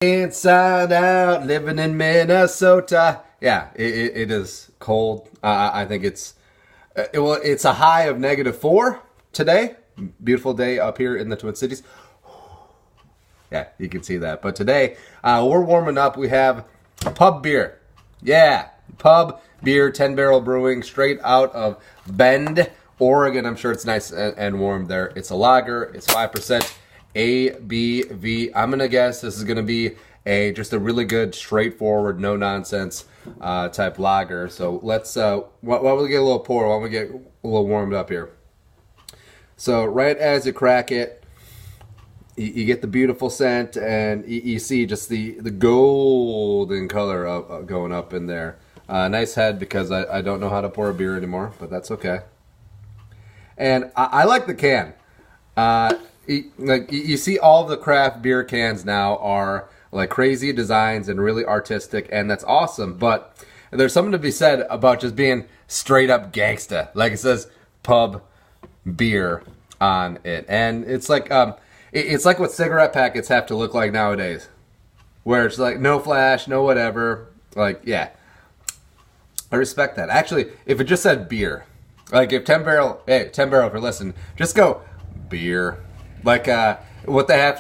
Inside out, living in Minnesota. Yeah, it is cold. I think it's a high of -4 today. Beautiful day up here in the Twin Cities. Yeah, you can see that. But today, we're warming up. We have pub beer. Yeah, pub beer, 10 Barrel Brewing, straight out of Bend, Oregon. I'm sure it's nice and warm there. It's a lager. It's 5% ABV. I'm going to guess this is going to be just a really good, straightforward, no-nonsense type lager. So let's, while we get a little pour, while we get a little warmed up here. So right as you crack it, you get the beautiful scent, and you see just the golden color going up in there. Nice head, because I don't know how to pour a beer anymore, but that's okay. And I like the can. You see all the craft beer cans now are like crazy designs and really artistic, and that's awesome. But there's something to be said about just being straight up gangsta. Like, it says pub beer on it, and it's like what cigarette packets have to look like nowadays, where it's like no flash, no whatever. Like, yeah, I respect that. Actually, if it just said beer, like if 10 Barrel, if you're listening, just go beer. Like what they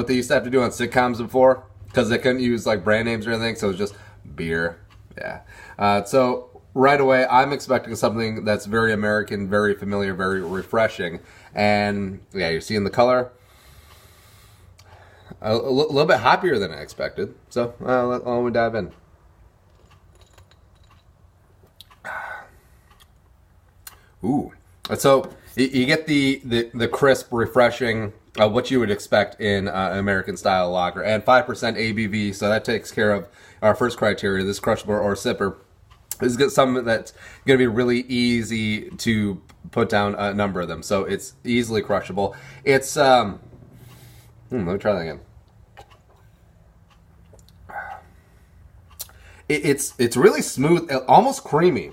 used to have to do on sitcoms before, because they couldn't use like brand names or anything, so it was just beer. Yeah. So right away, I'm expecting something that's very American, very familiar, very refreshing. And yeah, you're seeing the color. A little bit hoppier than I expected. So let me dive in. Ooh. So you get the crisp, refreshing, what you would expect in American style lager, and 5% ABV. So that takes care of our first criteria. This crushable or sipper is something that's going to be really easy to put down a number of them. So it's easily crushable. It's let me try that again. It's really smooth, almost creamy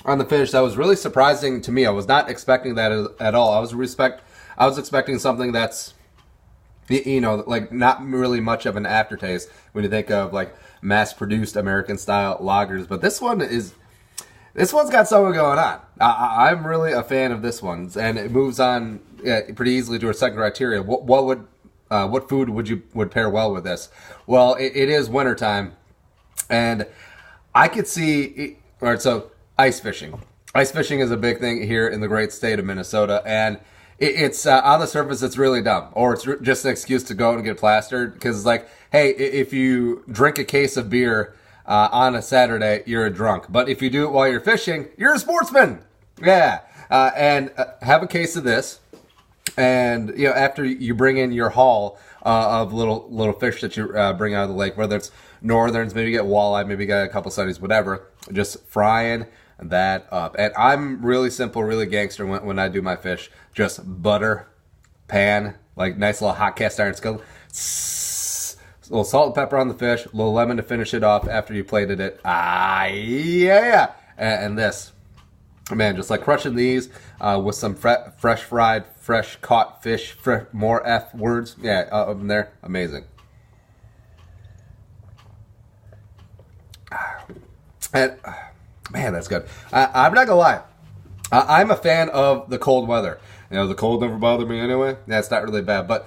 on the finish. That was really surprising to me. I was not expecting that at all. I was expecting something that's, like not really much of an aftertaste when you think of like mass-produced American style lagers. But this one's got something going on. I'm really a fan of this one, and it moves on pretty easily to our second criteria. What food would pair well with this? Well, it is wintertime, and I could see. All right, so ice fishing. Ice fishing is a big thing here in the great state of Minnesota, and it's on the surface, it's really dumb, or it's just an excuse to go and get plastered, because it's like, hey, if you drink a case of beer on a Saturday, you're a drunk. But if you do it while you're fishing, you're a sportsman. Yeah, and have a case of this, and after you bring in your haul of little fish that you bring out of the lake, whether it's northerns, maybe you get walleye, maybe you got a couple sunnies, whatever, just frying that up. And I'm really simple, really gangster when I do my fish. Just butter, pan, like nice little hot cast iron skillet, a little salt and pepper on the fish, a little lemon to finish it off after you plated it. Yeah. And this, man, just like crushing these with some fresh fried, fresh caught fish, more F words. Yeah, up in there, amazing. And man, that's good. I'm not gonna lie. I'm a fan of the cold weather. The cold never bothered me anyway. That's not really bad. But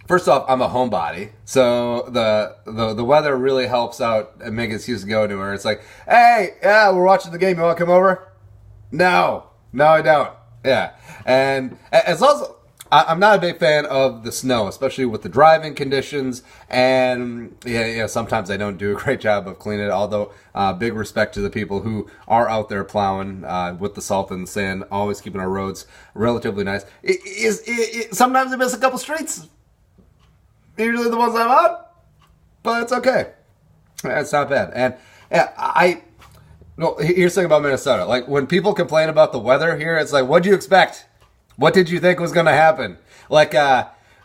first off, I'm a homebody, so the weather really helps out and make an excuse to go anywhere. It's like, hey, yeah, we're watching the game. You want to come over? No, I don't. Yeah, and as also, I'm not a big fan of the snow, especially with the driving conditions. And sometimes I don't do a great job of cleaning it. Although, big respect to the people who are out there plowing with the salt and the sand, always keeping our roads relatively nice. Sometimes I miss a couple streets. Usually the ones I'm on, but it's okay. It's not bad. And yeah, here's the thing about Minnesota. Like, when people complain about the weather here, it's like, what'd you expect? What did you think was going to happen? Like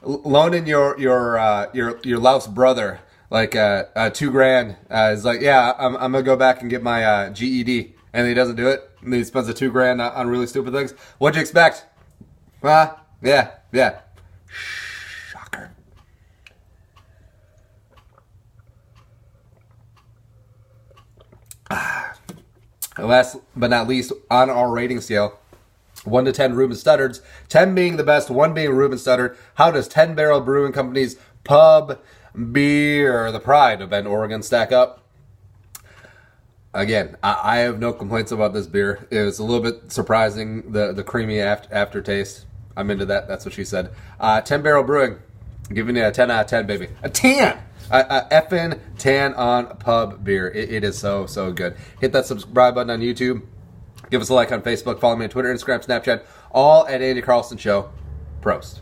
loaning your louse brother like $2,000 is like, yeah, I'm gonna go back and get my GED, and he doesn't do it, and he spends the $2,000 on really stupid things. What'd you expect? Yeah. Shocker. And last but not least, on our rating scale, 1 to 10 Reuben Studdards, 10 being the best, 1 being Reuben Studdard. How does 10 Barrel Brewing Company's Pub Beer, the pride of Bend, Oregon, stack up? Again, I have no complaints about this beer. It was a little bit surprising, the creamy aftertaste. I'm into that. That's what she said. 10 Barrel Brewing, giving it a 10 out of 10, baby. A 10! A effing 10 on pub beer. It is so, so good. Hit that subscribe button on YouTube. Give us a like on Facebook. Follow me on Twitter, Instagram, Snapchat. All at Andy Carlson Show. Prost.